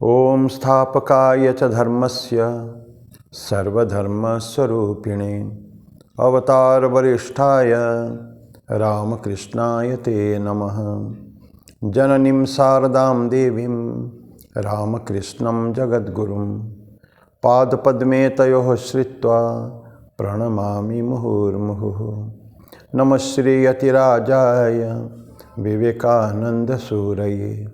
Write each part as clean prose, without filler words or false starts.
ओम स्थापकाय च धर्मस्य सर्वधर्मस्वरूपिणे अवतार वरिष्ठाय रामकृष्णाय ते नमः। जननीं शारदां देवीं रामकृष्णं जगद्गुरुं पादपद्मे तयोः श्रित्वा प्रणमामि मुहुर्मुहुः। नमः श्रीयतिराजाय विवेकानन्दसूरये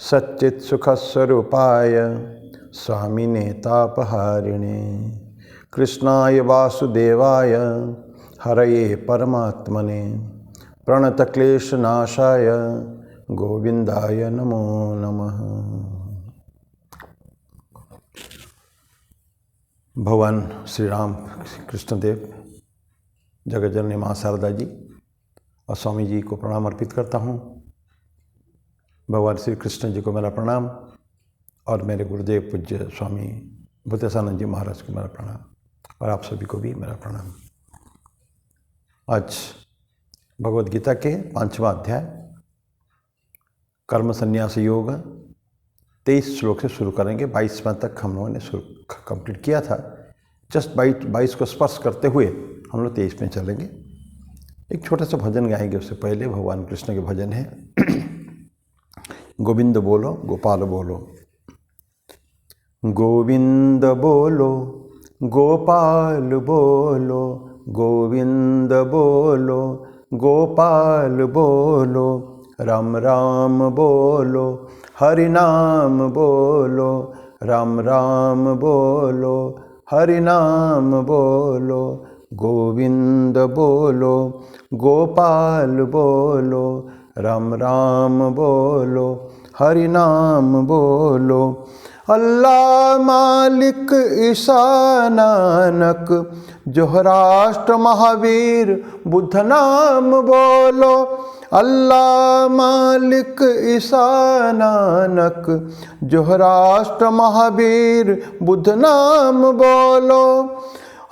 सच्चित्सुखस्वरूपाय स्वामिने तापहारिणे कृष्णाय वासुदेवाय हरये परमात्मने प्रणतक्लेशनाशाय गोविंदाय नमो नमः। भगवान श्री राम कृष्णदेव जगतजननी माँ शारदा जी और स्वामी जी को प्रणाम अर्पित करता हूँ। भगवान श्री कृष्ण जी को मेरा प्रणाम और मेरे गुरुदेव पूज्य स्वामी भूतेशानंद जी महाराज को मेरा प्रणाम और आप सभी को भी मेरा प्रणाम। आज भगवद गीता के 5वां अध्याय कर्म संन्यास योग 23 श्लोक से शुरू करेंगे। 22वां तक हम लोगों ने कंप्लीट किया था। जस्ट 22 को स्पर्श करते हुए हम लोग 23 में चलेंगे। एक छोटा सा भजन गाएंगे। उससे पहले भगवान कृष्ण के भजन है गोविंद बोलो गोपाल बोलो। गोविंद बोलो गोपाल बोलो, गोविंद बोलो गोपाल बोलो, राम राम बोलो हरि नाम बोलो, राम राम बोलो हरि नाम बोलो। गोविंद बोलो गोपाल बोलो, राम राम बोलो हरि नाम बोलो। अल्लाह मालिक ईसा नानक जोहराष्ट्र महावीर बुद्ध नाम बोलो। अल्लाह मालिक ईसा नानक जोहराष्ट्र महावीर बुद्ध नाम बोलो।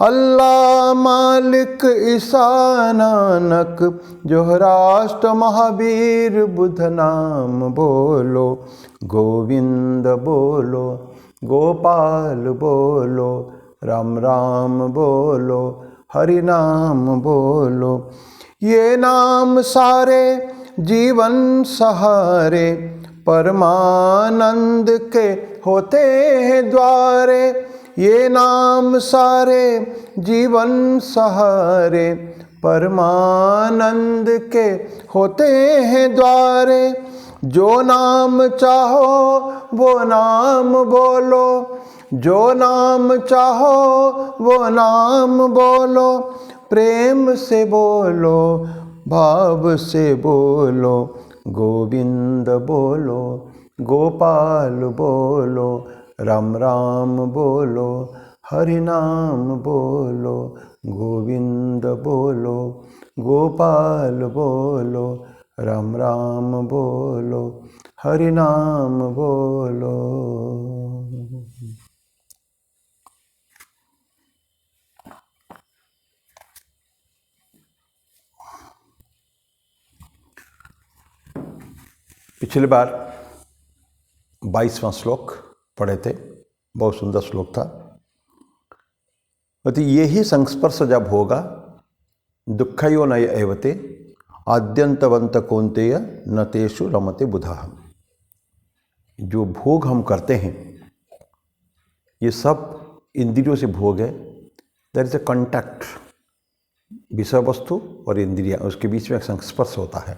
अल्लाह मालिक ईसा नानक जोहराष्ट्र महावीर बुद्ध नाम बोलो। गोविंद बोलो गोपाल बोलो, राम राम बोलो हरि नाम बोलो। ये नाम सारे जीवन सहारे, परमानंद के होते हैं द्वारे। ये नाम सारे जीवन सहारे, परमानंद के होते हैं द्वारे। जो नाम चाहो वो नाम बोलो, जो नाम चाहो वो नाम बोलो। प्रेम से बोलो भाव से बोलो, गोविंद बोलो गोपाल बोलो, राम राम बोलो हरि नाम बोलो। गोविंद बोलो गोपाल बोलो, राम राम बोलो हरि नाम बोलो। पिछली बार 22वां श्लोक पढ़े थे। बहुत सुंदर श्लोक था। तो यही संस्पर्श जब होगा दुःखयो न एवते आद्यंतवंत कौन्तेय न तेषु रमते बुधः। जो भोग हम करते हैं ये सब इंद्रियों से भोग है। देयर इज अ कॉन्टैक्ट, विषय वस्तु और इंद्रियां, उसके बीच में एक संस्पर्श होता है।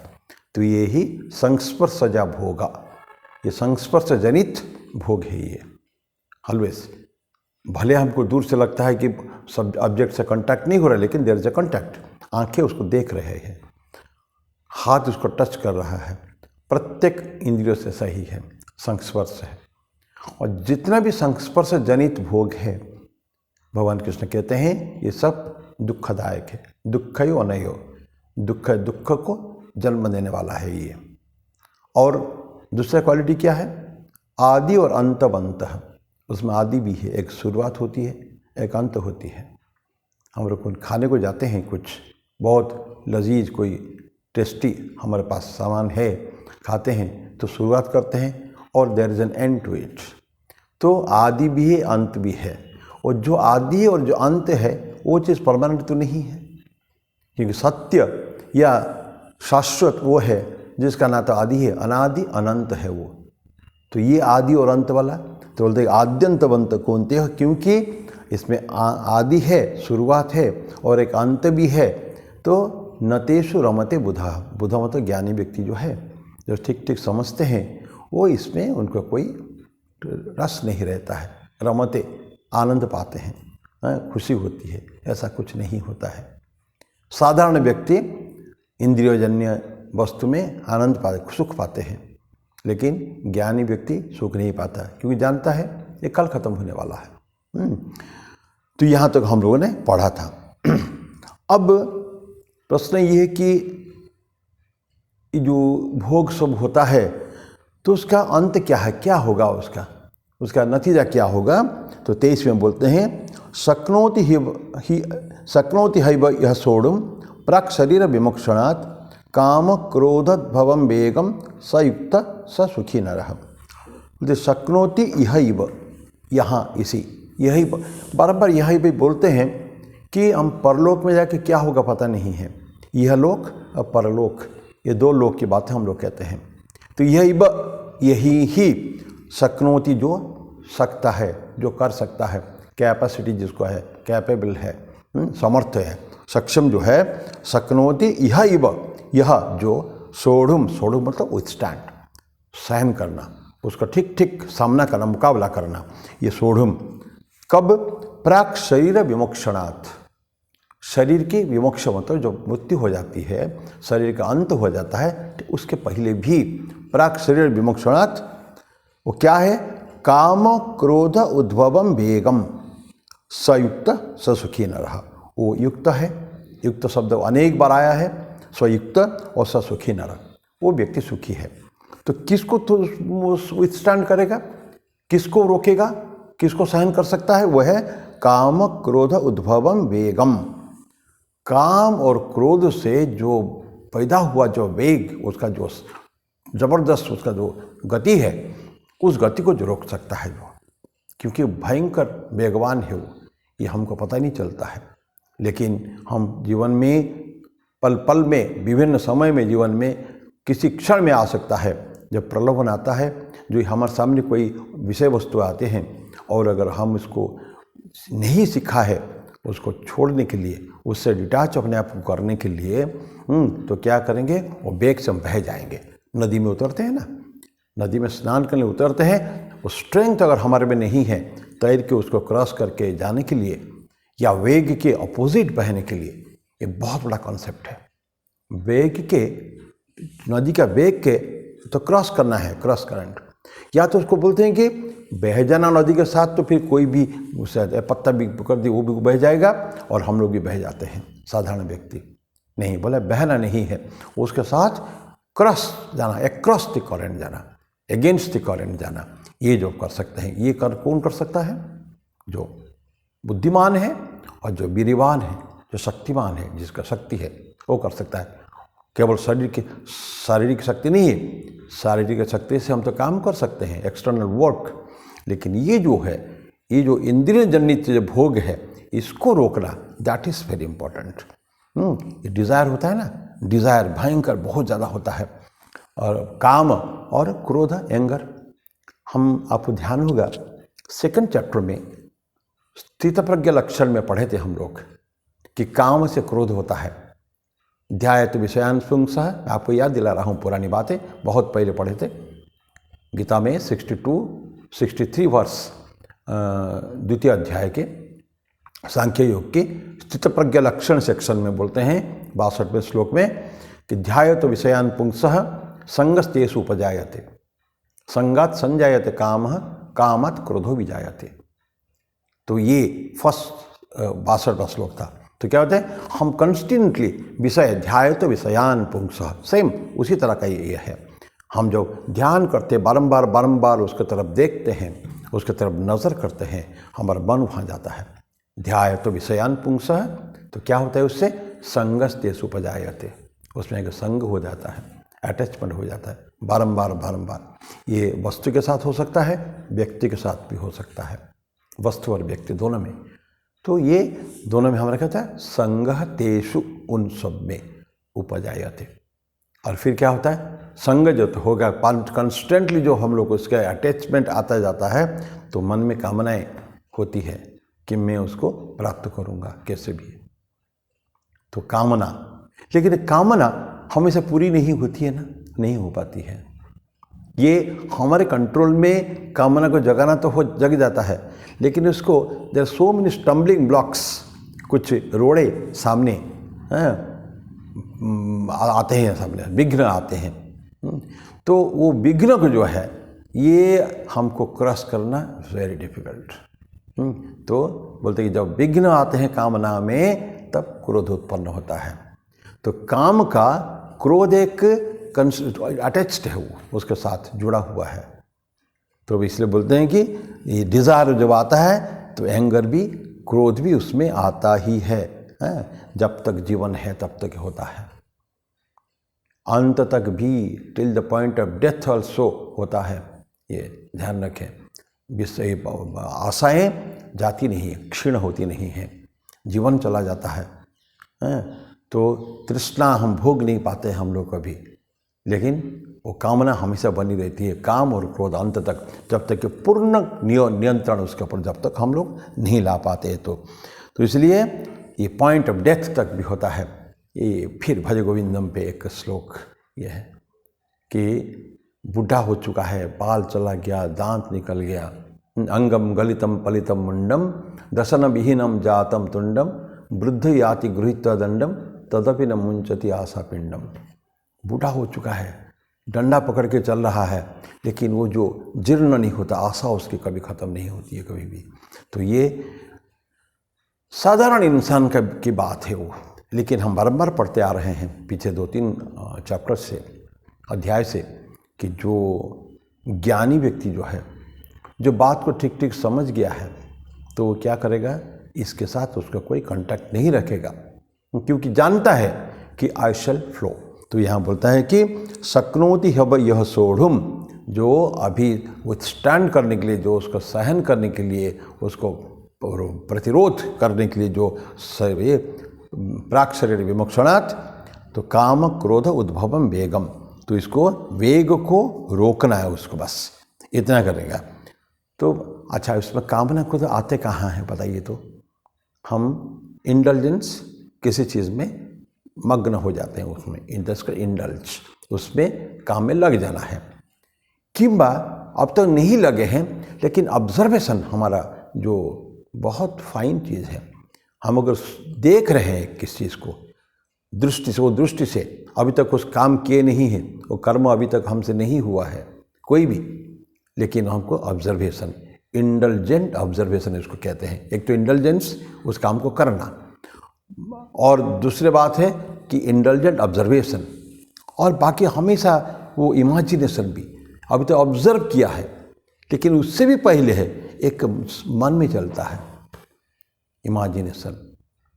तो ये ही संस्पर्श जब होगा, ये संस्पर्श जनित भोग है। ये ऑलवेज, भले हमको दूर से लगता है कि सब ऑब्जेक्ट से कांटेक्ट नहीं हो रहा, लेकिन देयर इज अ कांटेक्ट। आंखें उसको देख रहे हैं, हाथ उसको टच कर रहा है, प्रत्येक इंद्रियों से सही है, संस्पर्श है। और जितना भी संस्पर्श जनित भोग है, भगवान कृष्ण कहते हैं ये सब दुखदायक है। दुःखयो अनयो, दुख को जन्म देने वाला है ये। और दूसरा क्वालिटी क्या है? आदि और अंतवंत। उसमें आदि भी है, एक शुरुआत होती है, एक अंत होती है। हम लोग खाने को जाते हैं, कुछ बहुत लजीज कोई टेस्टी हमारे पास सामान है, खाते हैं तो शुरुआत करते हैं और there is an end to it. तो आदि भी है, अंत भी है, और जो आदि है और जो अंत है वो चीज़ परमानेंट तो नहीं है, क्योंकि सत्य या शाश्वत वो है जिसका ना तो आदि है, अनादि अनंत है वो। तो ये आदि और अंत वाला, तो बोलते हैं आद्यंतवंत कौनते हो, क्योंकि इसमें आदि है, शुरुआत है, और एक अंत भी है। तो नतेषु रमते बुधा, बुधा मतलब ज्ञानी व्यक्ति जो है, जो ठीक ठीक समझते हैं, वो इसमें उनको कोई रस नहीं रहता है। रमते आनंद पाते हैं, खुशी होती है, ऐसा कुछ नहीं होता है। साधारण व्यक्ति इंद्रियजन्य वस्तु में आनंद पाते, सुख पाते हैं, लेकिन ज्ञानी व्यक्ति सुख नहीं पाता, क्योंकि जानता है ये कल खत्म होने वाला है। तो यहाँ तक हम लोगों ने पढ़ा था। अब प्रश्न ये है कि जो भोग सब होता है तो उसका अंत क्या है, क्या होगा उसका नतीजा क्या होगा। तो 23 में बोलते हैं शक्नोति हैव यह सोढ़ुम प्राक् शरीर विमोक्षणात् काम क्रोधद्भवं वेगम सयुक्त स सुखी नरः। बोलते शक्नोति इहैव, यहाँ इसी यही बार बार यही भी बोलते हैं कि हम परलोक में जाके क्या होगा पता नहीं है। यह लोक और परलोक, ये दो लोक की बातें हम लोग कहते हैं। तो यही ही शक्नोति जो सकता है, जो कर सकता है, कैपेसिटी जिसको है, कैपेबल है, समर्थ है, सक्षम जो है। शक्नोति यह जो सोढ़ुम, सोढ़ुम मतलब विथस्टैंड, सहन करना, उसका ठीक ठीक सामना करना, मुकाबला करना, ये सोढ़ुम। कब? प्राक् शरीर विमोक्षणात्, शरीर की विमोक्ष मतलब जो मृत्यु हो जाती है, शरीर का अंत हो जाता है, तो उसके पहले भी प्राक् शरीर विमोक्षणात् वो क्या है? काम क्रोध उद्भवम वेगम सयुक्त ससुखी नरः, वो युक्त है। युक्त शब्द अनेक बार आया है, स्वयुक्त और ससुखी नरः, वो व्यक्ति सुखी है। तो किसको तो विथस्टैंड करेगा, किसको रोकेगा, किसको सहन कर सकता है? वह है काम क्रोध उद्भवम वेगम। काम और क्रोध से जो पैदा हुआ जो वेग, उसका जो जबरदस्त उसका जो गति है, उस गति को जो रोक सकता है वो, क्योंकि भयंकर वेगवान है वो, ये हमको पता ही नहीं चलता है। लेकिन हम जीवन में पल पल में, विभिन्न समय में, जीवन में किसी क्षण में आ सकता है जब प्रलोभन आता है, जो हमारे सामने कोई विषय वस्तु आते हैं, और अगर हम इसको नहीं सीखा है, उसको छोड़ने के लिए, उससे डिटैच अपने आप को करने के लिए, तो क्या करेंगे? वो बेग से हम बह जाएंगे। नदी में उतरते हैं ना, नदी में स्नान करने उतरते हैं, वो स्ट्रेंथ अगर हमारे में नहीं है तैर के उसको क्रॉस करके जाने के लिए, या वेग के अपोजिट बहने के लिए, ये बहुत बड़ा कॉन्सेप्ट है। वेग के, नदी का वेग के तो क्रॉस करना है, क्रॉस करंट, या तो उसको बोलते हैं कि बह जाना नदी के साथ, तो फिर कोई भी उससे पत्ता भी कर दी वो भी बह जाएगा और हम लोग भी बह जाते हैं। साधारण व्यक्ति नहीं, बोले बहना नहीं है, उसके साथ क्रॉस जाना, अक्रॉस द करंट जाना, अगेंस्ट द करंट जाना, ये जो कर सकते हैं, ये कौन कर सकता है? जो बुद्धिमान है और जो वीरवान है, जो शक्तिमान है, जिसका शक्ति है, वो कर सकता है। केवल शारीरिक शक्ति नहीं है, शारीरिक शक्ति से हम तो काम कर सकते हैं, एक्सटर्नल वर्क, लेकिन ये जो है, ये जो इंद्रिय जनित जो भोग है, इसको रोकना, दैट इज़ वेरी इंपॉर्टेंट। ये डिज़ायर होता है ना, डिज़ायर भयंकर बहुत ज़्यादा होता है, और काम और क्रोध, एंगर, हम आपको ध्यान होगा 2nd चैप्टर में स्थितप्रज्ञ लक्षण में पढ़े थे हम लोग कि काम से क्रोध होता है। ध्यायत विषयान पुंसः, आपको याद दिला रहा हूँ पुरानी बातें, बहुत पहले पढ़े थे गीता में 62-63 वर्ष 2य अध्याय के सांख्य योग के स्थितप्रज्ञ लक्षण सेक्शन में बोलते हैं 62वें श्लोक में कि ध्यायत विषयान पुंसः संगस्तेषु उपजायते, संगात संजायते कामः, कामात् क्रोधो विजायते। तो ये फर्स्ट 62वां श्लोक था। तो क्या होता है? हम कंस्टेंटली विषय, ध्यायत विषयान पुंसः, सेम उसी तरह का ये है। हम जो ध्यान करते बारंबार बारंबार उसके तरफ देखते हैं, उसके तरफ नज़र करते हैं, हमारा मन वहाँ जाता है। ध्यायत विषयान पुंसः, तो क्या होता है उससे? संगस्तेषु उपजायते, उसमें एक संग हो जाता है, अटैचमेंट हो जाता है, बारंबार बारंबार। ये वस्तु के साथ हो सकता है, व्यक्ति के साथ भी हो सकता है, वस्तु और व्यक्ति दोनों में। तो ये दोनों में हमारा कहता है संगह तेषु, उन सब में उपजायते। और फिर क्या होता है, संग जो तो होगा कंस्टेंटली, जो हम लोग को उसका अटैचमेंट आता जाता है, तो मन में कामनाएं होती है कि मैं उसको प्राप्त करूंगा कैसे भी। तो कामना, लेकिन कामना हमेशा पूरी नहीं होती है ना, नहीं हो पाती है। ये हमारे कंट्रोल में कामना को जगाना तो हो जग जाता है, लेकिन उसको there so many stumbling blocks, कुछ रोड़े सामने आते हैं, सामने विघ्न आते हैं। तो वो विघ्न को जो है ये हमको क्रॉस करना वेरी डिफिकल्ट। तो बोलते कि जब विघ्न आते हैं कामना में, तब क्रोध उत्पन्न होता है। तो काम का क्रोध एक अटैच्ड है, वो उसके साथ जुड़ा हुआ है। तो इसलिए बोलते हैं कि ये डिज़ायर जब आता है तो एंगर भी, क्रोध भी उसमें आता ही है। जब तक जीवन है तब तक होता है, अंत तक भी, till the point of death also होता है। ये ध्यान रखें, विषय आशाएं जाती नहीं, क्षीण होती नहीं है, जीवन चला जाता है। तो तृष्णा हम भोग नहीं पाते हम लोग कभी, लेकिन वो कामना हमेशा बनी रहती है, काम और क्रोध अंत तक, जब तक कि पूर्ण नियंत्रण उसके ऊपर जब तक हम लोग नहीं ला पाते। तो इसलिए ये पॉइंट ऑफ डेथ तक भी होता है। ये फिर भज गोविंदम पे एक श्लोक ये है कि बूढ़ा हो चुका है, बाल चला गया, दांत निकल गया, अंगम गलितम पलितम मुंडम, दशन विहीनम जातम तुंडम, वृद्ध याति गृहीत्वा दंडम, तदपि न मुंचति आशा पिंडम। बूढ़ा हो चुका है, डंडा पकड़ के चल रहा है, लेकिन वो जो जीर्ण नहीं होता, आशा उसकी कभी ख़त्म नहीं होती है कभी भी। तो ये साधारण इंसान की बात है वो, लेकिन हम बारंबार पढ़ते आ रहे हैं पीछे 2-3 चैप्टर से, अध्याय से, कि जो ज्ञानी व्यक्ति जो है, जो बात को ठीक ठीक समझ गया है, तो वो क्या करेगा, इसके साथ उसका कोई कांटेक्ट नहीं रखेगा, क्योंकि जानता है कि आई शैल फ्लो। तो यहाँ बोलता है कि शक्नोति हब यह सोढ़ुम, जो अभी विथस्टैंड करने के लिए, जो उसको सहन करने के लिए, उसको प्रतिरोध करने के लिए, जो प्राक शरीर विमोक्षणात्, तो काम क्रोध उद्भवम वेगम, तो इसको वेग को रोकना है उसको, बस इतना करेगा। तो अच्छा, इसमें कामना क्रोध आते कहाँ हैं बताइए। तो हम इंडल्जेंस, किसी चीज़ में मग्न हो जाते हैं, उसमें इंडल्ज, उसमें काम में लग जाना है, किंबा अब तक नहीं लगे हैं, लेकिन ऑब्जर्वेशन हमारा जो बहुत फाइन चीज़ है, हम अगर देख रहे हैं किस चीज़ को दृष्टि से, वो दृष्टि से अभी तक कुछ काम किए नहीं है, वो कर्म अभी तक हमसे नहीं हुआ है कोई भी, लेकिन हमको ऑब्जर्वेशन, इंडल्जेंट ऑब्जर्वेशन इसको कहते हैं। एक तो इंडल्जेंस, उस काम को करना, और दूसरी बात है कि इंडल्जेंट ऑब्जर्वेशन, और बाकी हमेशा वो इमेजिनेशन भी अभी तो ऑब्जर्व किया है, लेकिन उससे भी पहले है एक मन में चलता है इमेजिनेशन,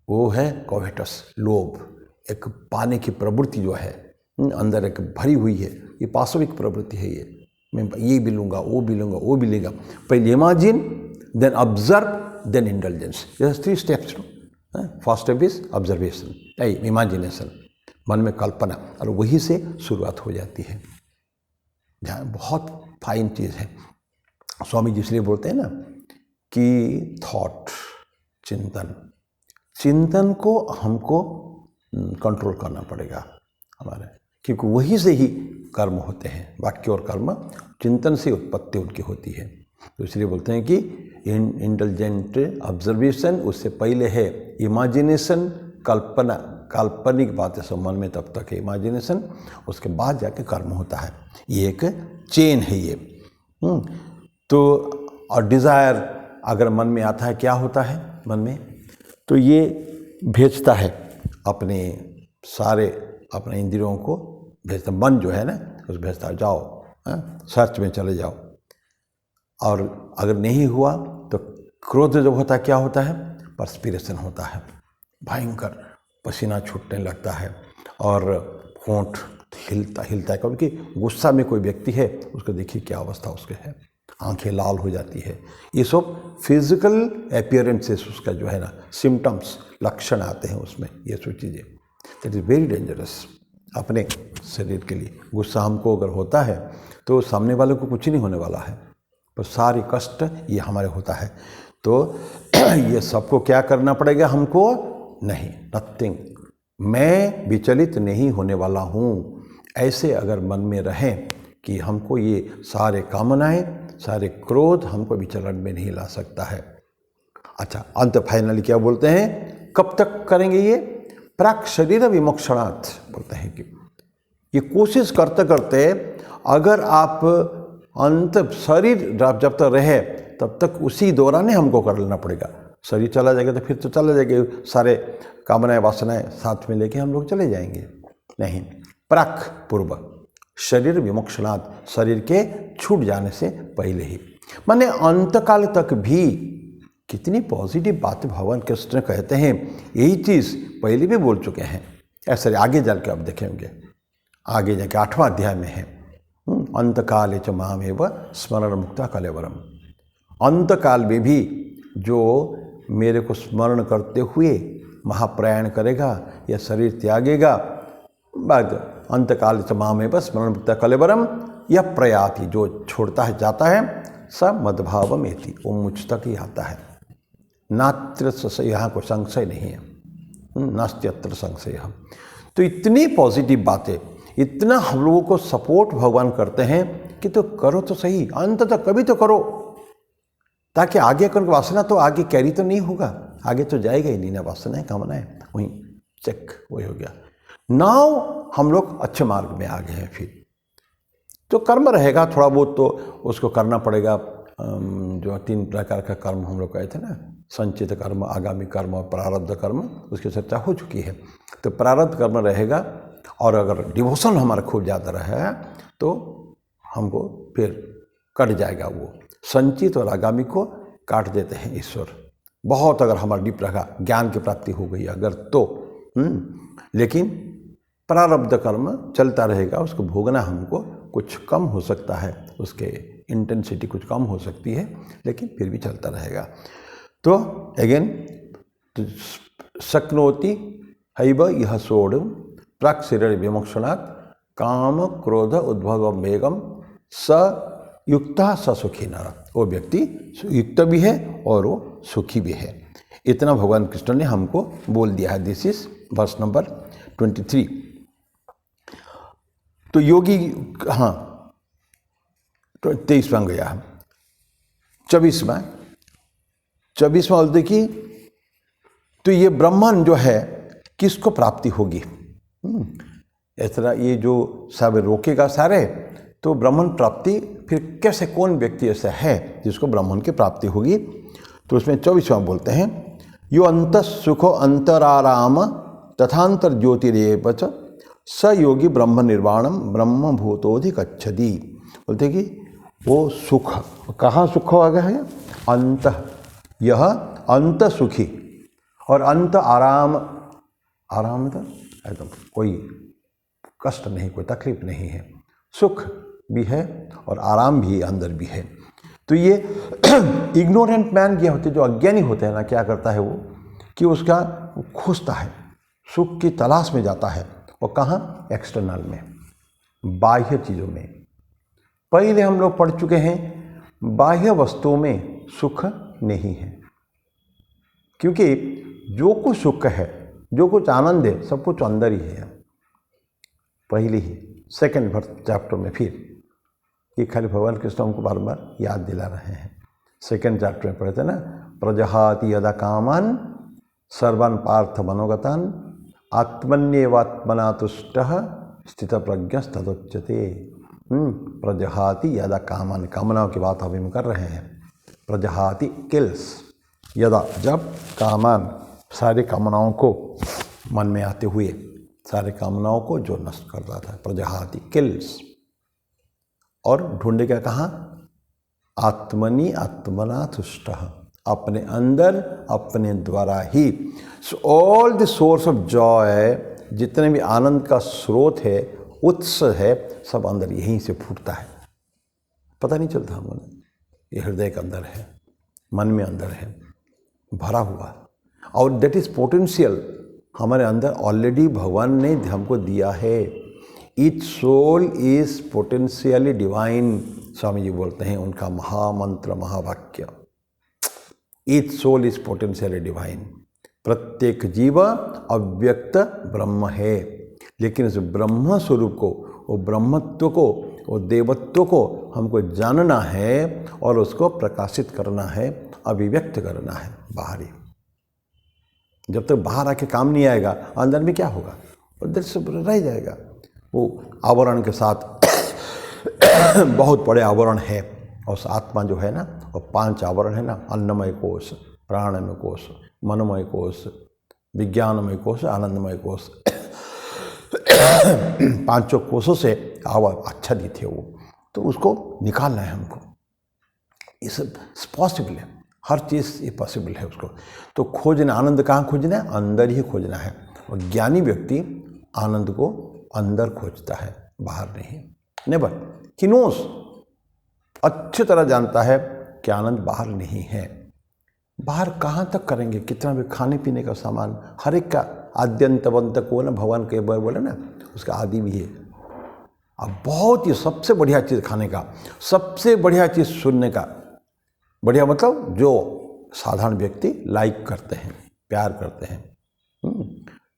वो है कोवेटस, लोभ, एक पाने की प्रवृत्ति जो है अंदर एक भरी हुई है, ये पाशविक प्रवृत्ति है। ये मैं ये भी लूँगा, वो भी लूँगा, वो भी लेगा, पहले imagine, then observe, then indulgence. यह 3 steps. First step is observation, imagination, मन में कल्पना, और वही से शुरुआत हो जाती है। जहाँ बहुत फाइन चीज़ है। स्वामी जी इसलिए बोलते हैं ना कि थॉट, चिंतन को हमको कंट्रोल करना पड़ेगा हमारे, क्योंकि वही से ही कर्म होते हैं। वाक्य और कर्म चिंतन से उत्पत्ति उनकी होती है। तो इसलिए बोलते हैं कि इंटेलिजेंट ऑब्जर्वेशन, उससे पहले है इमेजिनेशन, कल्पना, काल्पनिक बातें सब मन में तब तक है इमेजिनेशन, उसके बाद जाके कर्म होता है। ये एक चेन है ये। तो और डिज़ायर अगर मन में आता है, क्या होता है मन में, तो ये भेजता है अपने सारे अपने इंद्रियों को भेजता, मन जो है ना उस भेजता है, जाओ सर्च में चले जाओ। और अगर नहीं हुआ तो क्रोध जब होता है, क्या होता है, परस्पिरेशन होता है, भयंकर पसीना छूटने लगता है और होंठ हिलता है। क्योंकि गुस्सा में कोई व्यक्ति है, उसको देखिए क्या अवस्था उसके है, आंखें लाल हो जाती है। ये सब फिजिकल अपीयरेंसेस उसका जो है ना, सिम्टम्स, लक्षण आते हैं उसमें, ये सब चीज़ें। दैट इज़ वेरी डेंजरस अपने शरीर के लिए। गुस्सा हमको अगर होता है तो सामने वाले को कुछ नहीं होने वाला है, पर सारे कष्ट ये हमारे होता है। तो ये सबको क्या करना पड़ेगा हमको? नहीं, नथिंग, मैं विचलित नहीं होने वाला हूँ, ऐसे अगर मन में रहें कि हमको ये सारे कामनाएं, सारे क्रोध हमको विचलन में नहीं ला सकता है। अच्छा, अंत फाइनली क्या बोलते हैं? कब तक करेंगे ये? प्राक शरीर विमोक्षणात् बोलते हैं कि ये कोशिश करते करते अगर आप अंत शरीर जब तक रहे तब तक उसी दौरान ही हमको कर लेना पड़ेगा। शरीर चला जाएगा तो फिर तो चला जाएगा, सारे कामनाएं वासनाएं साथ में लेके हम लोग चले जाएंगे। नहीं, प्राक पूर्व शरीर विमोक्षणात्, शरीर के छूट जाने से पहले ही, माने अंतकाल तक भी। कितनी पॉजिटिव बात भगवान कृष्ण कहते हैं। यही चीज़ पहले भी बोल चुके हैं। ऐसे आगे जाके आप देखेंगे, आगे जाके 8वां अध्याय में है, अंतकाले च मामेव स्मरण मुक्ता कलेवरम। अंतकाल में भी जो मेरे को स्मरण करते हुए महाप्रयाण करेगा या शरीर त्यागेगा, बाद अंतकाल च मामेव स्मरण मुक्ता कलेवरम, यह प्रयाति, जो छोड़ता है जाता है, स मद्भावमेति, वो मुझ तक ही आता है। नात्र संशय, यहाँ कोई संशय नहीं है, नास्त्यत्र संशय। तो इतनी पॉजिटिव बातें, इतना हम लोगों को सपोर्ट भगवान करते हैं कि तो करो तो सही, अंत तक कभी तो करो, ताकि आगे कर वासना तो आगे कैरी तो नहीं होगा, आगे तो जाएगा ही नहीं ना, वासना है, कामना है, वहीं चेक, वही हो गया। नाउ हम लोग अच्छे मार्ग में आ गए हैं। फिर तो कर्म रहेगा थोड़ा बहुत, तो उसको करना पड़ेगा। जो 3 प्रकार का कर्म हम लोग कहे थे ना, संचित कर्म, आगामी कर्म और प्रारब्ध कर्म, उसकी चर्चा हो चुकी है। तो प्रारब्ध कर्म रहेगा, और अगर डिवोशन हमारा खूब ज़्यादा रहा तो हमको फिर कट जाएगा वो। संचित और आगामी को काट देते हैं ईश्वर, बहुत अगर हमारा डीप रखा, ज्ञान की प्राप्ति हो गई अगर तो। लेकिन प्रारब्ध कर्म चलता रहेगा, उसको भोगना हमको कुछ कम हो सकता है, उसके इंटेंसिटी कुछ कम हो सकती है, लेकिन फिर भी चलता रहेगा। तो अगेन, तो शक्नोति हैव यह सोढ़ प्राक शरीर विमोक्षणात् काम क्रोध उद्भव वेगम स युक्ता स सुखी नर। वो व्यक्ति युक्त भी है और वो सुखी भी है। इतना भगवान कृष्ण ने हमको बोल दिया है। This is verse number 23। तो योगी, हाँ, तो 23वां गया, 24वां देखिए, तो ये ब्रह्मन जो है किसको प्राप्ति होगी? इस तरह ये जो सब रोकेगा सारे, तो ब्रह्मन प्राप्ति फिर कैसे, कौन व्यक्ति ऐसा है जिसको ब्रह्मन की प्राप्ति होगी? तो उसमें 24वां बोलते हैं, यो अंत सुखो अंतराराम तथांतर ज्योतिरेव च स योगी ब्रह्म निर्वाणम ब्रह्म भूतोधिगच्छति। बोलते कि वो सुख, कहाँ सुख आ गया है? अंत, यह अंत सुखी, और अंत आराम, आराम था एकदम, कोई कष्ट नहीं, कोई तकलीफ नहीं है, सुख भी है और आराम भी अंदर भी है। तो ये इग्नोरेंट मैन क्या होते, जो अज्ञानी होते हैं ना, क्या करता है वो कि उसका खोजता है, सुख की तलाश में जाता है। और कहाँ? एक्सटर्नल में, बाह्य चीज़ों में। पहले हम लोग पढ़ चुके हैं, बाह्य वस्तुओं में सुख नहीं है, क्योंकि जो कुछ सुख है, जो कुछ आनंद है, सब कुछ अंदर ही है। पहले ही 2nd चैप्टर में फिर ये खाली भगवान कृष्ण हमको बार बार याद दिला रहे हैं। 2nd चैप्टर में पढ़ते ना, प्रजहाति यदा कामान सर्वान् पार्थ मनोगतान् आत्मन्येवात्मना तुष्टः स्थित प्रज्ञस्तदुच्यते। प्रजहाति यदा कामान, कामनाओं की बात अभी हम कर रहे हैं। प्रजहाति किल्स, यदा जब, कामान सारे कामनाओं को मन में आते हुए, सारे कामनाओं को जो नष्ट करता था, प्रजहाति किल्स। और ढूंढेगा कहाँ? आत्मनि आत्मना तुष्टः, अपने अंदर अपने द्वारा ही। So all the source of joy, जितने भी आनंद का स्रोत है, उत्स है सब अंदर यहीं से फूटता है, पता नहीं चलता हमको। ये हृदय के अंदर है, मन में अंदर है भरा हुआ, और दैट इज पोटेंशियल हमारे अंदर ऑलरेडी भगवान ने हमको दिया है। Each soul is potentially divine, Swami ji बोलते हैं उनका महामंत्र महावाक्य, each soul is potentially divine. प्रत्येक जीव अव्यक्त ब्रह्म है, लेकिन इस ब्रह्म स्वरूप को, वो ब्रह्मत्व को, वो देवत्व को हमको जानना है और उसको प्रकाशित करना है, अभिव्यक्त करना है बाहरी। जब तक बाहर आके काम नहीं आएगा, अंदर में क्या होगा, अंदर से रह जाएगा। वो आवरण के साथ बहुत बड़े आवरण है, और आत्मा जो है ना, वो 5 आवरण है ना, अन्नमय कोश, प्राणमय कोश, मनमय कोश, विज्ञानमय कोश, आनंदमय कोश, 5 कोशों से आच्छादित है वो। तो उसको निकालना है हमको, ये सब पॉसिबल है, हर चीज़ ये पॉसिबल है उसको। तो खोजना, आनंद कहाँ खोजना है, अंदर ही खोजना है। और ज्ञानी व्यक्ति आनंद को अंदर खोजता है, बाहर नहीं। नेवर, ही नोस, अच्छी तरह जानता है कि आनंद बाहर नहीं है। बाहर कहाँ तक करेंगे, कितना भी खाने पीने का सामान, हर एक का आद्यंतवंत को ना भगवान के बार बोले ना, उसका आदि भी है। अब बहुत ही सबसे बढ़िया चीज़ खाने का, सबसे बढ़िया चीज़ सुनने का, बढ़िया मतलब जो साधारण व्यक्ति लाइक करते हैं, प्यार करते हैं,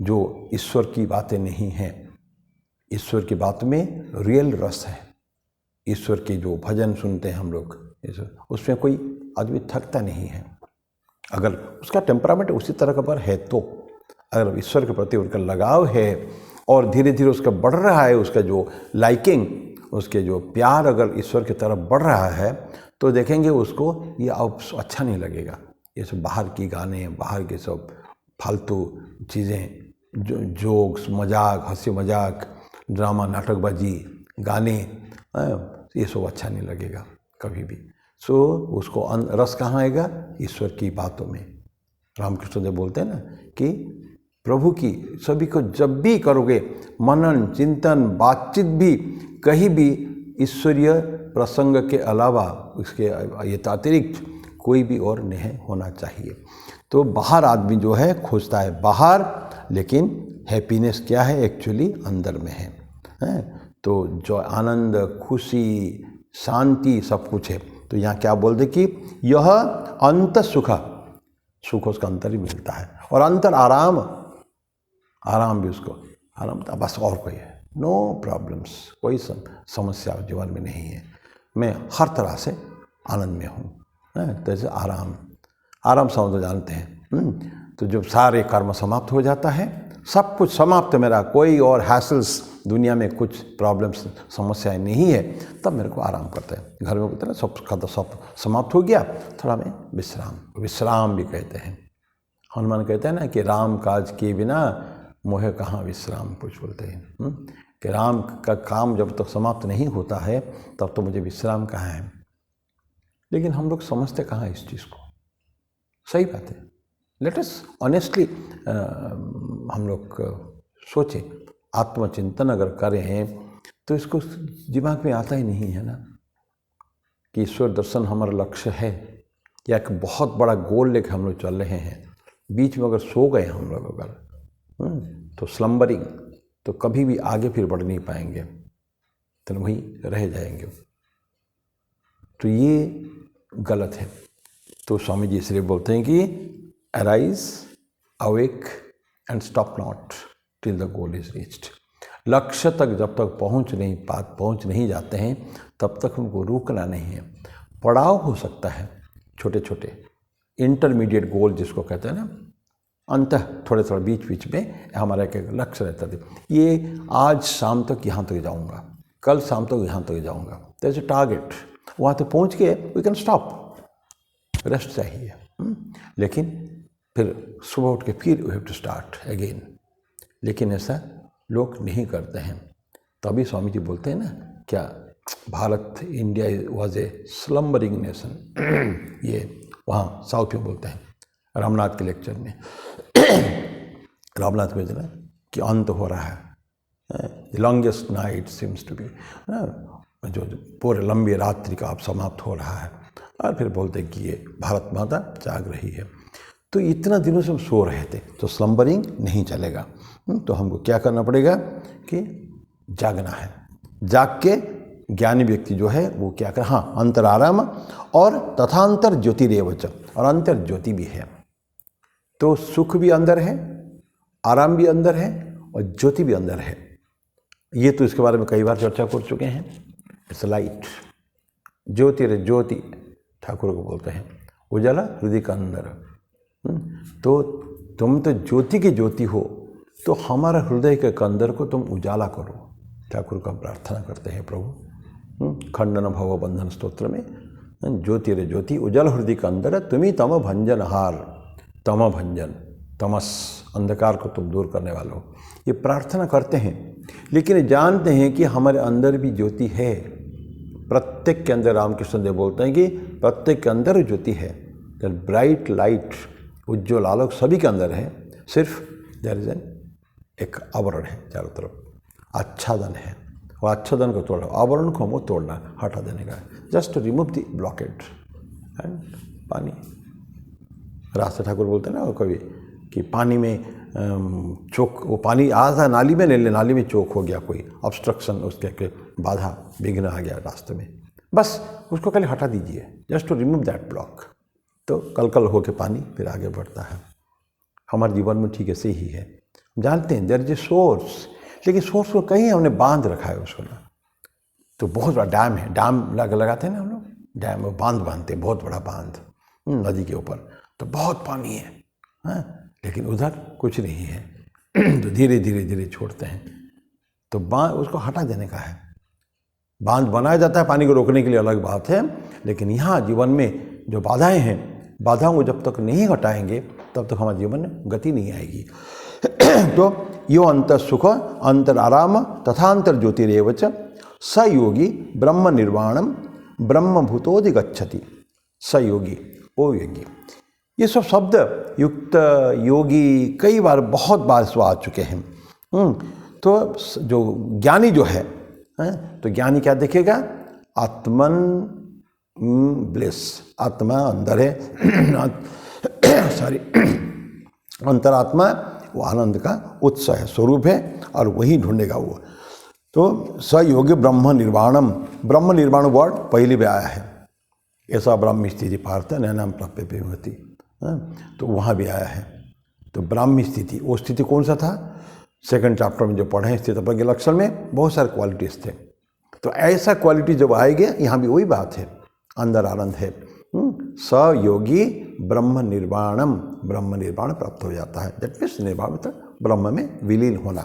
जो ईश्वर की बातें नहीं हैं, ईश्वर की बात में रियल रस है। ईश्वर के जो भजन सुनते हैं हम लोग, उसमें कोई आदमी थकता नहीं है, अगर उसका टेम्परामेंट उसी तरह का पर है तो। अगर ईश्वर के प्रति उनका लगाव है और धीरे धीरे उसका बढ़ रहा है, उसका जो लाइकिंग, उसके जो प्यार अगर ईश्वर की तरफ बढ़ रहा है, तो देखेंगे उसको ये अब अच्छा नहीं लगेगा। ये सब बाहर की गाने, बाहर के सब फालतू चीज़ें, जो जोक्स, मजाक, हंसी मजाक, ड्रामा, नाटकबाजी, गाने, ये सब अच्छा नहीं लगेगा कभी भी। सो उसको रस कहाँ आएगा, ईश्वर की बातों में। रामकृष्ण देव बोलते हैं ना कि प्रभु की सभी को जब भी करोगे मनन, चिंतन, बातचीत भी, कहीं भी ईश्वरीय प्रसंग के अलावा, उसके ये अतिरिक्त कोई भी और नहीं होना चाहिए। तो बाहर आदमी जो है खोजता है बाहर, लेकिन हैप्पीनेस क्या है, एक्चुअली अंदर में है। तो जो आनंद, खुशी, शांति सब कुछ है। तो यहाँ क्या बोलते कि यह अंत सुख, सुख उसका अंतर ही मिलता है, और अंतर आराम, आराम भी उसको, आराम बस, और कोई है नो प्रॉब्लम्स, कोई समस्या जीवन में नहीं है, मैं हर तरह से आनंद में हूँ। जैसे आराम, आराम समझ जानते हैं। तो जब सारे कर्म समाप्त हो जाता है, सब कुछ समाप्त, मेरा कोई और हैसल्स, दुनिया में कुछ प्रॉब्लम्स, समस्याएं नहीं है, तब मेरे को आराम करता है। घर में कहते हैं सब का तो सब समाप्त हो गया, थोड़ा मैं विश्राम भी कहते हैं। हनुमान कहते हैं ना कि राम काज के बिना मोहे कहाँ विश्राम, कुछ बोलते हैं कि राम का काम जब तक समाप्त नहीं होता है, तब तो मुझे विश्राम कहाँ है। लेकिन हम लोग समझते कहाँ इस चीज़ को, सही बात है। लेट अस ऑनेस्टली हम लोग सोचें, आत्मचिंतन अगर करें तो इसको दिमाग में आता ही नहीं है ना कि ईश्वर दर्शन हमारा लक्ष्य है, या एक बहुत बड़ा गोल लेकर हम लोग चल रहे हैं। बीच में अगर सो गए हम लोग अगर, तो स्लम्बरिंग, तो कभी भी आगे फिर बढ़ नहीं पाएंगे, तो वहीं रह जाएंगे। तो ये गलत है। तो स्वामी जी इसलिए बोलते हैं कि arise, awake and stop not till the goal is reached. लक्ष्य तक जब तक पहुंच नहीं जाते हैं, तब तक उनको रुकना नहीं है। पड़ाव हो सकता है छोटे छोटे, इंटरमीडिएट गोल जिसको कहते हैं ना, अंतः थोड़े थोड़े बीच में हमारा एक लक्ष्य रहता है। ये आज शाम तक यहाँ तक जाऊँगा, कल शाम तक यहाँ तक जाऊँगा, तो ऐसे टारगेट, वहाँ तक पहुँच के वी कैन स्टॉप, रेस्ट चाहिए। लेकिन फिर सुबह उठ के फिर we have to start again. लेकिन ऐसा लोग नहीं करते हैं। तभी स्वामी जी बोलते हैं ना, क्या Bharat, India was a slumbering nation. ये वहाँ साउथ में बोलते हैं, रामनाथ के लेक्चर में। रामनाथ में जो है कि अंत हो रहा है, longest night seems to be, जो पूरे लंबी रात्रि का अब समाप्त हो रहा है, और फिर बोलते हैं कि ये भारत माता जाग रही है। तो इतना दिनों से हम सो रहे थे, तो स्लम्बरिंग नहीं चलेगा। तो हमको क्या करना पड़ेगा कि जागना है। जाग के ज्ञानी व्यक्ति जो है वो क्या कर, हाँ, अंतराराम और तथांतर ज्योतिरेवच, और अंतर ज्योति भी है। तो सुख भी अंदर है, आराम भी अंदर है, और ज्योति भी अंदर है। ये तो इसके बारे में कई बार चर्चा कर चुके हैं। इट्स लाइट, ज्योति रे ज्योति ठाकुर को बोलते हैं, उजाला हृदय का अंदर। तो तुम तो ज्योति की ज्योति हो, तो हमारा हृदय के अंदर को तुम उजाला करो। ठाकुर का प्रार्थना करते हैं प्रभु खंडन भव बंधन स्तोत्र में, ज्योति रे ज्योति उजल हृदय का अंदर तुम्ही तम भंजन हार, तम भंजन, तमस अंधकार को तुम दूर करने वाले हो। ये प्रार्थना करते हैं, लेकिन जानते हैं कि हमारे अंदर भी ज्योति है। प्रत्येक के अंदर, रामकृष्ण देव बोलते हैं कि प्रत्येक के अंदर ज्योति है। ब्राइट लाइट, उज्ज्वल आलोक सभी के अंदर है। सिर्फ देयर इज एक आवरण है चारों तरफ, आच्छादन है, और आच्छादन को तोड़ना, आवरण को हमको तोड़ना, हटा देने का, just to remove the blockade. And पानी, रास्ता ठाकुर बोलते हैं ना कभी कि पानी में चोक, वो पानी आ था नाली में, ले ले, नाली में चोक हो गया, कोई ऑब्स्ट्रक्शन, उसके बाधा विघ्न आ गया रास्ते में, बस उसको पहले हटा दीजिए, just to remove that block. तो कल होके पानी फिर आगे बढ़ता है। हमारे जीवन में ठीक ऐसे ही है। जानते हैं देयर इज ए सोर्स, लेकिन सोर्स को कहीं हमने बांध रखा है उसको ना। तो बहुत बड़ा डैम है, डैम लगाते हैं ना हम लोग, डैम में बांध बांधते हैं, बहुत बड़ा बांध नदी के ऊपर, तो बहुत पानी है, हाँ, लेकिन उधर कुछ नहीं है। तो धीरे धीरे धीरे छोड़ते हैं। तो उसको हटा देने का है। बांध बनाया जाता है पानी को रोकने के लिए, अलग बात है, लेकिन यहाँ जीवन में जो बाधाएं हैं, बाधाओं को जब तक नहीं हटाएंगे तब तक हमारे जीवन में गति नहीं आएगी। तो यो अंतर सुख अंतर आराम तथांतर ज्योतिरेवच स योगी ब्रह्म निर्वाणम ब्रह्मभूतोधिगच्छति। स योगी, ओ योगी, ये सब शब्द युक्त, योगी कई बार, बहुत बार इसको आ चुके हैं। तो जो ज्ञानी जो है, तो ज्ञानी क्या देखेगा? आत्मन ब्लिस, आत्मा अंदर है, सॉरी, अंतरात्मा वो आनंद का उत्स है, स्वरूप है, और वही ढूंढेगा वो। तो सयोगी ब्रह्म निर्वाणम, ब्रह्म निर्वाण वर्ड पहले भी आया है, ऐसा ब्रह्म स्थिति पार्थ नैनाम प्राप्य होती, तो वहाँ भी आया है। तो ब्राह्मी स्थिति, वो स्थिति कौन सा था? सेकंड चैप्टर में जो पढ़े हैं स्थिति प्रज्ञ लक्षण में बहुत सारे क्वालिटीज़ थे। तो ऐसा क्वालिटी जब आएगा, यहाँ भी वही बात है, अंदर आनंद है। स योगी ब्रह्म निर्वाणम, ब्रह्म निर्वाण प्राप्त हो जाता है। दैट मीन्स निर्वाण मतलब ब्रह्म में विलीन होना।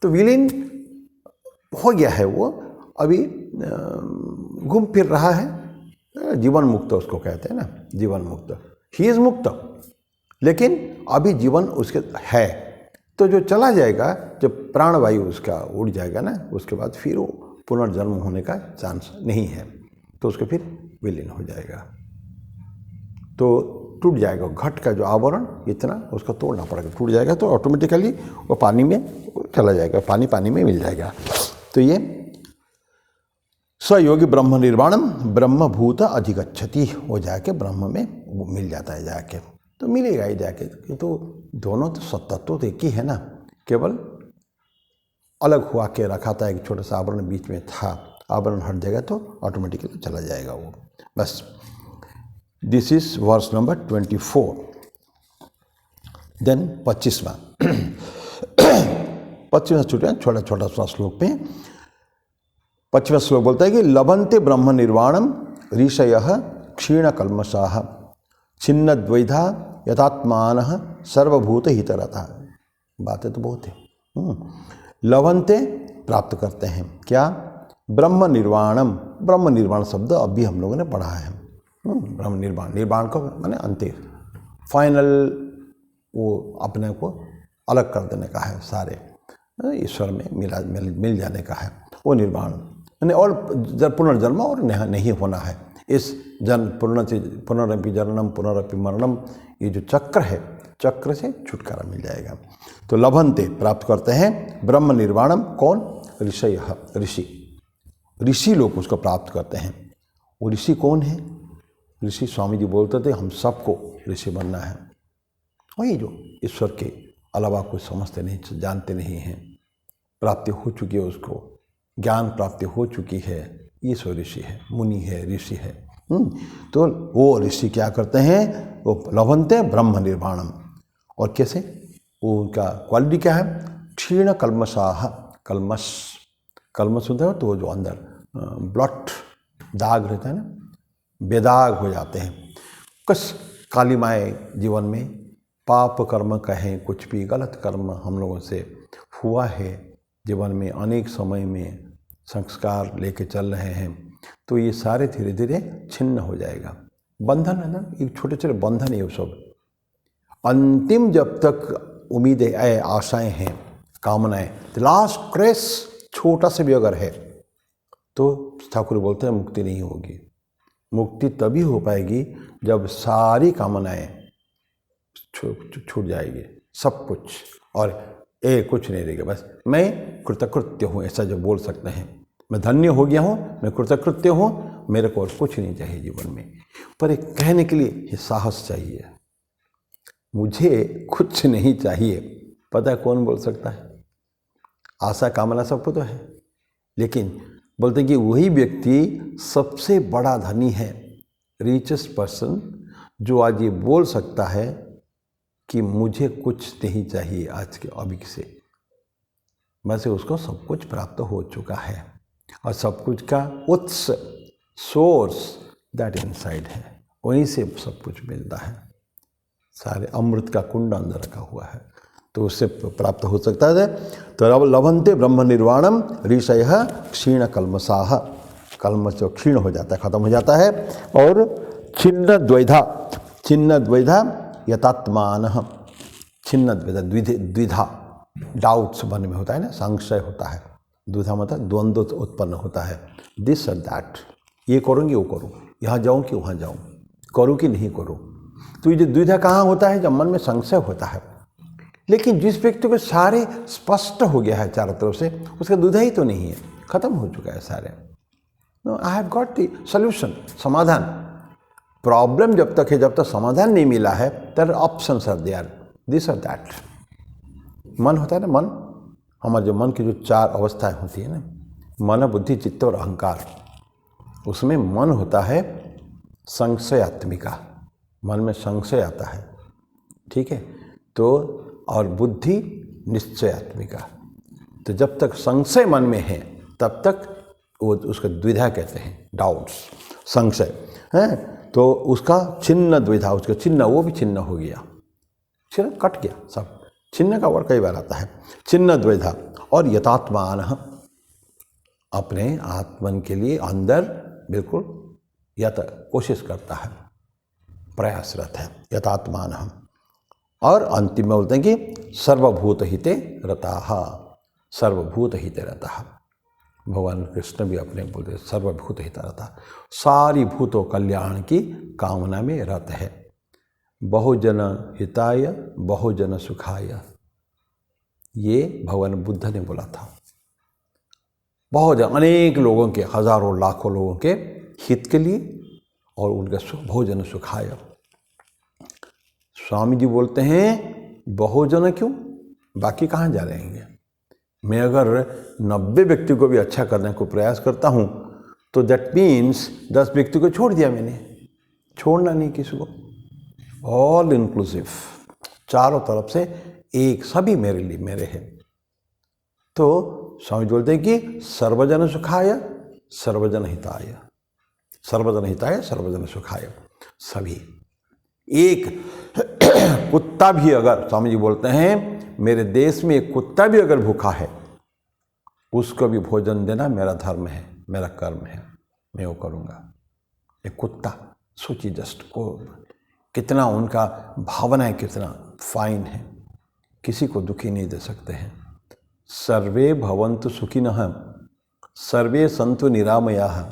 तो विलीन हो गया है वो, अभी घूम फिर रहा है, जीवन मुक्त उसको कहते हैं ना, जीवन मुक्त, ही इज मुक्त, लेकिन अभी जीवन उसके है। तो जो चला जाएगा, जब प्राणवायु उसका उड़ जाएगा ना, उसके बाद फिर वो पुनर्जन्म होने का चांस नहीं है, तो उसके फिर विलीन हो जाएगा। तो टूट जाएगा घट का जो आवरण, इतना उसको तोड़ना पड़ेगा, टूट जाएगा तो ऑटोमेटिकली वो पानी में चला जाएगा, पानी पानी में मिल जाएगा। तो ये सयोगी ब्रह्म निर्वाणम ब्रह्मभूत अधिगच्छति, हो जाके ब्रह्म में वो मिल जाता है, जाके तो मिलेगा ही जाके। तो दोनों तो सत्ता तो एक ही है ना, केवल अलग हुआ के रखा था, एक छोटा सा आवरण बीच में था, आवरण हट जाएगा तो ऑटोमेटिकली चला जाएगा वो, बस। This is verse number 24। Then 25वां 25वां छूटे छोटा छोटा सा श्लोक पे 25वां श्लोक बोलता है कि लभन्ते ब्रह्म निर्वाणम ऋषयः क्षीण कल्मषाः छिन्न द्वैधा यथात्मान सर्वभूत हितरता। बातें तो बहुत है। लभन्ते प्राप्त करते हैं क्या? ब्रह्म निर्वाणम, ब्रह्म निर्वाण शब्द अभी हम लोगों ने पढ़ा है। ब्रह्म निर्वाण, निर्वाण को माने अंत, फाइनल, वो अपने को अलग कर देने का है, सारे ईश्वर में मिल जाने का है, वो निर्वाण यानी। और पुनर्जन्म और नहीं होना है, इस जन्म पुनरपि जननम पुनरपि मरणम, ये जो चक्र है, चक्र से छुटकारा मिल जाएगा। तो लभंते प्राप्त करते हैं ब्रह्म निर्वाणम, कौन? ऋषयः, ऋषि। ऋषि लोग उसको प्राप्त करते हैं। वो ऋषि कौन है? ऋषि स्वामी जी बोलते थे हम सबको ऋषि बनना है। वही जो ईश्वर के अलावा कुछ समझते नहीं, जानते नहीं हैं, प्राप्ति हो चुकी है, उसको ज्ञान प्राप्ति हो चुकी है, ये सो ऋषि है, मुनि है, ऋषि है। तो वो ऋषि क्या करते हैं? वो लभंते ब्रह्म निर्वाणम। और कैसे? वो उनका क्वालिटी क्या है? क्षीण कल्मषाः, कल्मष होता है तो वो जो अंदर ब्लॉट दाग रहता है ना, बेदाग हो जाते हैं। कुछ कालिमाए जीवन में पाप कर्म कहें, कुछ भी गलत कर्म हम लोगों से हुआ है जीवन में, अनेक समय में संस्कार लेके चल रहे हैं, तो ये सारे धीरे धीरे छिन्न हो जाएगा। बंधन है ना, एक छोटे छोटे बंधन है वो सब। अंतिम जब तक उम्मीदें, आशाएं हैं, कामनाएं, लास्ट क्रेस छोटा से भी अगर है तो ठाकुर बोलते हैं मुक्ति नहीं होगी। मुक्ति तभी हो पाएगी जब सारी कामनाएं छूट जाएगी, सब कुछ, और कुछ नहीं रहेगा। बस मैं कृतकृत्य हूँ, ऐसा जो बोल सकते हैं, मैं धन्य हो गया हूँ, मैं कृतकृत्य हूँ, मेरे को और कुछ नहीं चाहिए जीवन में। पर एक कहने के लिए ये साहस चाहिए, मुझे कुछ नहीं चाहिए। पता है कौन बोल सकता है? आशा कामना सबको तो है, लेकिन बोलते हैं कि वही व्यक्ति सबसे बड़ा धनी है, रिचेस्ट पर्सन, जो आज ये बोल सकता है कि मुझे कुछ नहीं चाहिए आज के अभी से। वैसे उसको सब कुछ प्राप्त हो चुका है, और सब कुछ का उत्स, सोर्स दैट इनसाइड है, वहीं से सब कुछ मिलता है। सारे अमृत का कुंड अंदर रखा हुआ है, तो उससे प्राप्त हो सकता है। तो अब लभंते ब्रह्म निर्वाणम ऋषयः क्षीण कल्मषाः, कल्मष जो क्षीण हो जाता है, खत्म हो जाता है। और छिन्न द्वैधा यतात्मानः, छिन्न द्विधा, डाउट्स मन में होता है ना, संशय होता है। द्विधा मतलब द्वंद्व उत्पन्न होता है, दिस और दैट, ये करूँगी वो करूँ, यहाँ जाऊँ कि वहाँ जाऊँ, करूँ कि नहीं करूँ। तो ये जो द्विधा कहाँ होता है? जब मन में संशय होता है। लेकिन जिस व्यक्ति को सारे स्पष्ट हो गया है चारों तरफ से, उसका द्विधा ही तो नहीं है, खत्म हो चुका है सारे। No, I have got the solution, समाधान। प्रॉब्लम जब तक है, जब तक समाधान नहीं मिला है, तर ऑप्शंस आर देयर, दिस और दैट। मन होता है ना, मन, हमारे जो मन की जो चार अवस्थाएं होती है ना, मन, बुद्धि, चित्त और अहंकार, उसमें मन होता है संशयात्मिका, मन में संशय आता है, ठीक है। तो और बुद्धि निश्चयात्मिका। तो जब तक संशय मन में है तब तक वो उसका द्विधा कहते हैं, डाउट्स, संशय है। तो उसका छिन्न द्विधा, उसका छिन्न, वो भी छिन्न हो गया, छिन्न कट गया सब। छिन्न का वर्ड कई बार आता है, छिन्न द्विधा। और यतात्मान, अपने आत्मन के लिए अंदर बिल्कुल कोशिश करता है, प्रयासरत है, यतात्मान। और अंतिम में बोलते हैं कि सर्वभूत हिते रताः, सर्वभूत हिते रताः। भगवान कृष्ण भी अपने बोलते सर्वभूत हिते रताः, सारी भूतों कल्याण की कामना में रत है। बहुजन हिताय बहुजन सुखाय, ये भगवान बुद्ध ने बोला था। बहुजन, अनेक लोगों के, हजारों लाखों लोगों के हित के लिए, और उनका बहुजन सुखाय। स्वामी जी बोलते हैं बहुजन क्यों, बाकी कहाँ जा रहेंगे। मैं अगर 90 व्यक्ति को भी अच्छा करने को प्रयास करता हूँ तो दैट मीन्स 10 व्यक्ति को छोड़ दिया मैंने। छोड़ना नहीं किसी को, ऑल इंक्लूसिव, चारों तरफ से एक, सभी मेरे लिए मेरे हैं। तो स्वामी बोलते हैं कि सर्वजन सुखाय सर्वजन हिताय, सर्वजन हिताय सर्वजन सुखाय, सभी। एक कुत्ता भी अगर, स्वामी जी बोलते हैं मेरे देश में एक कुत्ता भी अगर भूखा है, उसको भी भोजन देना मेरा धर्म है, मेरा कर्म है, मैं वो करूँगा। एक कुत्ता, सोचिए जस्ट को, कितना उनका भावनाएं कितना फाइन है, किसी को दुखी नहीं दे सकते हैं। सर्वे भवन्तु सुखिनः, सर्वे सन्तु निरामयाः,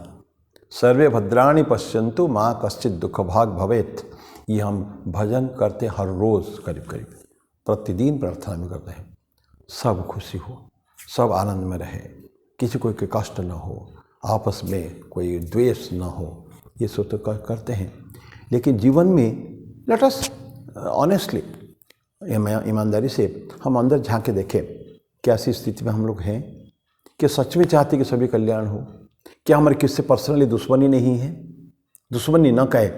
सर्वे भद्राणि पश्यन्तु माँ कश्चित् दुःखभाग् भवेत्, ये हम भजन करते हर रोज़ करीब करीब, प्रतिदिन प्रार्थना में करते हैं। सब खुशी हो, सब आनंद में रहे, किसी को कोई कष्ट न हो, आपस में कोई द्वेष न हो, ये सब तो करते हैं। लेकिन जीवन में लेट अस ऑनेस्टली, ईमानदारी से हम अंदर झांक के देखें, क्या ऐसी स्थिति में हम लोग हैं कि सच में चाहते कि सभी कल्याण हो? क्या हमारे किससे पर्सनली दुश्मनी नहीं है? दुश्मनी न कहे,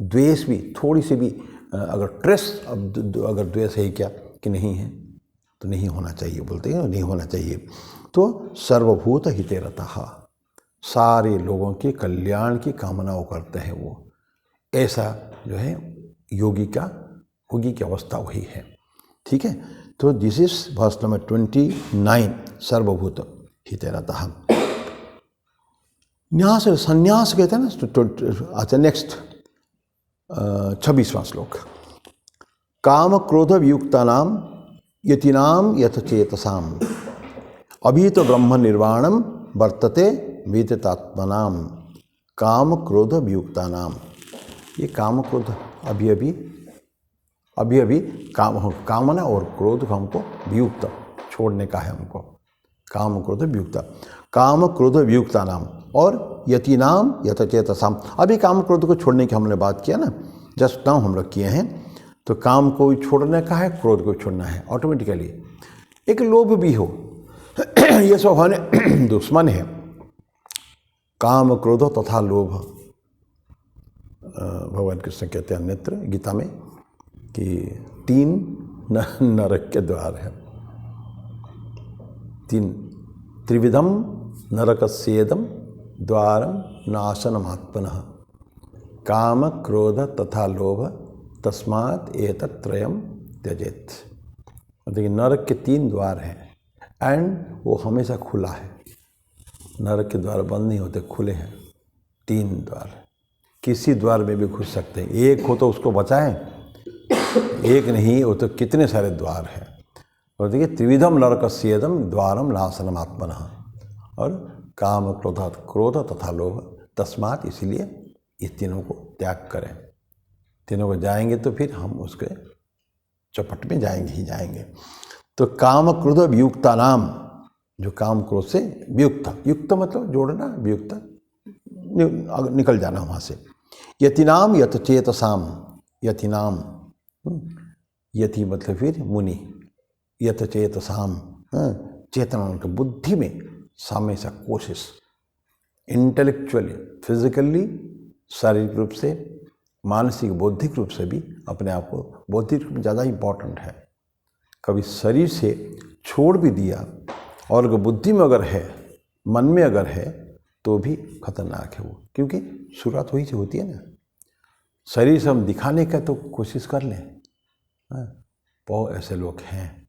द्वेष भी, थोड़ी सी भी अगर ट्रेस अगर द्वेष है क्या कि नहीं है, तो नहीं होना चाहिए, बोलते हैं नहीं होना चाहिए। तो सर्वभूत हिते रतः, सारे लोगों के कल्याण की कामनाओं करते हैं वो। ऐसा जो है योगी की अवस्था वही है। ठीक है, तो दिस इज वर्स नंबर 29, सर्वभूत हिते रतः। न्यास संन्यास कहते हैं ना। अच्छा, नेक्स्ट 26वां श्लोक। काम क्रोध वियुक्तानाम यतिनाम यथचेतसाम अभीत ब्रह्म निर्वाणम वर्तते विदितात्मनाम। काम क्रोध वियुक्तानाम, ये काम क्रोध अभी कामना और क्रोध को हमको वियुक्त छोड़ने का है हमको। काम क्रोध वियुक्त, काम क्रोध वियुक्ता नाम और यतिनाम यथचेतसाम। अभी काम क्रोध को छोड़ने की हमने बात किया ना, जस्ट नाउ हम लोग किए हैं। तो काम को छोड़ने का है, क्रोध को छोड़ना है ऑटोमेटिकली। एक लोभ भी हो, ये सब हमारे दुश्मन है। काम क्रोध तथा लोभ, भगवान कृष्ण कहते हैं अन्यत्र गीता में कि 3 नरक के द्वार है। 3 त्रिविधम नरकस्येदम द्वारम नाशनमात्मनः काम क्रोध तथा लोभ तस्मात् एतत्त्रयम् त्यजेत्। देखिए नरक के 3 द्वार हैं एंड वो हमेशा खुला है। नरक के द्वार बंद नहीं होते, खुले हैं 3 द्वार। किसी द्वार में भी घुस सकते हैं। एक हो तो उसको बचाएं, एक नहीं हो तो कितने सारे द्वार हैं। और देखिए त्रिविधम नरकस्येदम द्वारम नाशनमात्मनः, और काम क्रोध तथा लोभ तस्मात्, इसलिए इस तीनों को त्याग करें। तीनों को जाएंगे तो फिर हम उसके चौपट में जाएंगे ही जाएंगे। तो काम क्रोध वियुक्ता नाम, जो काम क्रोध से वियुक्त, युक्त मतलब जोड़ना, वियुक्त निकल जाना वहाँ से। यतिनाम यथचेतसाम, यतिनाम, यति मतलब फिर मुनि, यथचेतसाम चेतना, उनके बुद्धि में हमेशा कोशिश, इंटेलेक्चुअली, फिजिकली, शारीरिक रूप से, मानसिक बौद्धिक रूप से भी अपने आप को, बौद्धिक रूप में ज़्यादा इम्पॉर्टेंट है। कभी शरीर से छोड़ भी दिया और अगर बुद्धि में अगर है, मन में अगर है, तो भी खतरनाक है वो, क्योंकि शुरुआत वही से होती है ना। शरीर से हम दिखाने का तो कोशिश कर लें, बहुत ऐसे लोग हैं,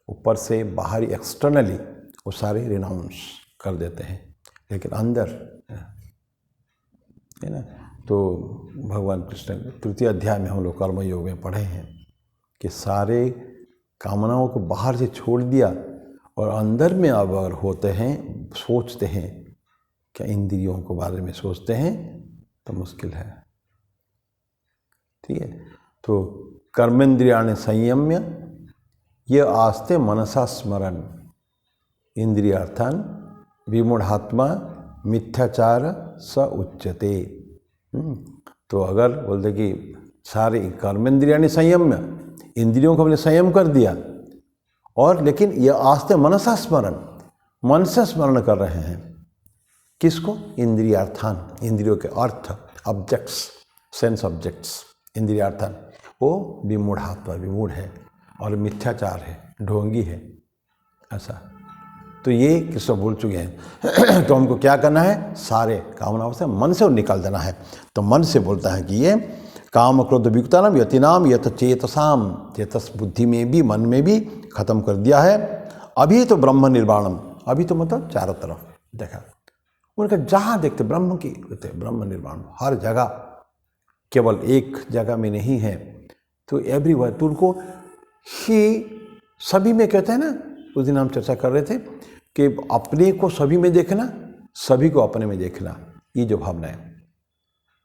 ऊपर से बाहरी एक्सटर्नली वो सारे रिनाउंस कर देते हैं, लेकिन अंदर है ना। तो भगवान कृष्ण 3 अध्याय में हम लोग कर्मयोग में पढ़े हैं कि सारे कामनाओं को बाहर से छोड़ दिया और अंदर में अब अगर होते हैं, सोचते हैं, क्या इंद्रियों के बारे में सोचते हैं, तो मुश्किल है। ठीक है, तो कर्मेंद्रियाणि संयम्य ये आस्ते मनसा स्मरण इंद्रियार्थान विमूढ़ात्मा मिथ्याचार स उच्यते। तो अगर बोलते कि सारे कर्मेंद्रियाणि संयम्य, इंद्रियों को हमने संयम कर दिया, और लेकिन ये आस्ते मनसा स्मरण, मन से स्मरण कर रहे हैं। किसको? इंद्रियार्थान, इंद्रियों के अर्थ, ऑब्जेक्ट्स, सेंस ऑब्जेक्ट्स, इंद्रियार्थान, वो विमूढ़ात्मा, विमूढ़ है और मिथ्याचार है, ढोंगी है, ऐसा। तो ये कृष्ण बोल चुके हैं। तो हमको क्या करना है? सारे कामनाओं से मन से निकाल देना है। तो मन से बोलता है कि ये काम क्रोध वियुक्तानाम यतिनाम यथ चेतसाम, चेतस बुद्धि में भी, मन में भी खत्म कर दिया है। अभी तो ब्रह्म निर्वाणम, अभी तो मतलब चारों तरफ देखा, उनका जहाँ देखते ब्रह्म की होते, ब्रह्म निर्वाण हर जगह, केवल एक जगह में नहीं है। तो एवरीवेयर, तो उनको ही सभी में कहते हैं ना। उस दिन हम चर्चा कर रहे थे कि अपने को सभी में देखना, सभी को अपने में देखना, ये जो भावना है,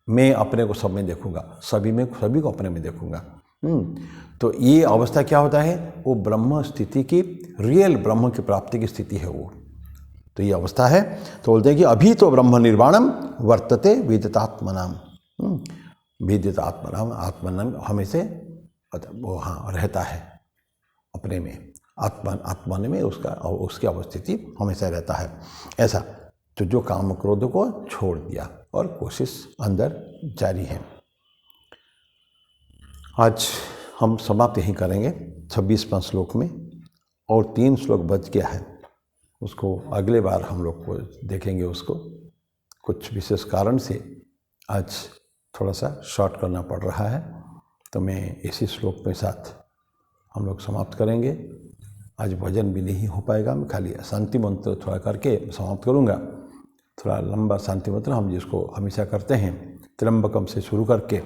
मैं अपने को सब में देखूंगा, सभी को अपने में देखूंगा। तो ये अवस्था क्या होता है? वो ब्रह्म स्थिति की, रियल ब्रह्म की प्राप्ति की स्थिति है वो। तो ये अवस्था है। तो बोलते हैं कि अभी तो ब्रह्म निर्वाणम वर्तते विदितात्मनाम। विदितात्मनाम, आत्मनाम हमें से वो हाँ रहता है अपने में, आत्मा में उसकी अवस्थिति हमेशा रहता है ऐसा। तो जो काम क्रोध को छोड़ दिया और कोशिश अंदर जारी है। आज हम समाप्त यहीं करेंगे 26वां श्लोक में, और 3 श्लोक बच गया है, उसको अगले बार हम लोग को देखेंगे। उसको कुछ विशेष कारण से आज थोड़ा सा शॉर्ट करना पड़ रहा है, तो मैं इसी श्लोक के साथ हम लोग समाप्त करेंगे। आज भजन भी नहीं हो पाएगा, मैं खाली शांति मंत्र थोड़ा करके समाप्त करूँगा। थोड़ा लंबा शांति मंत्र हम जिसको हमेशा करते हैं, त्र्यंबकम से शुरू करके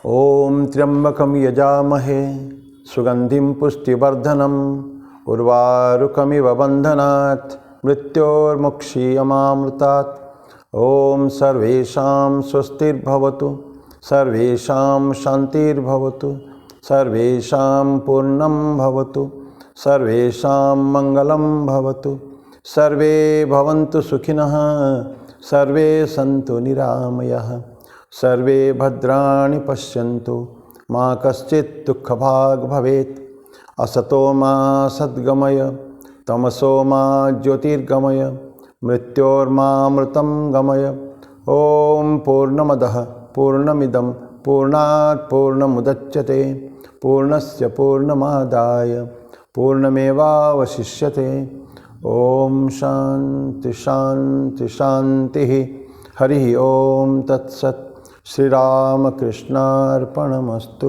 ओम त्र्यंबकम यजामहे सुगंधिम पुष्टिवर्धनम उर्वारुकमिव बंधनात् मृत्योर्मुक्षीयमामृतात्। ओम सर्वेषां स्वस्तिर्भवतु, सर्वेषां शांतिर्भवतु, सर्वेषां पूर्णं भवतु, सर्वेषां मंगलं भवतु, सर्वे भवन्तु सुखिनः, सर्वे सन्तु निरामयः, सर्वे भद्राणि पश्यन्तु, मा कश्चित् दुःखभाग् भवेत्। असतो मा सद्गमय, तमसो मा ज्योतिर्गमय, मृत्योर्मामृतं गमय। ओम पूर्णमदः पूर्णमिदं पूर्णात् पूर्णमुदच्यते, पूर्णस्य पूर्णमादाय पूर्णमेवावशिष्यते। ओम शांति शांति शांति। हरि ओम तत्सत्। श्री राम कृष्णार्पणमस्तु।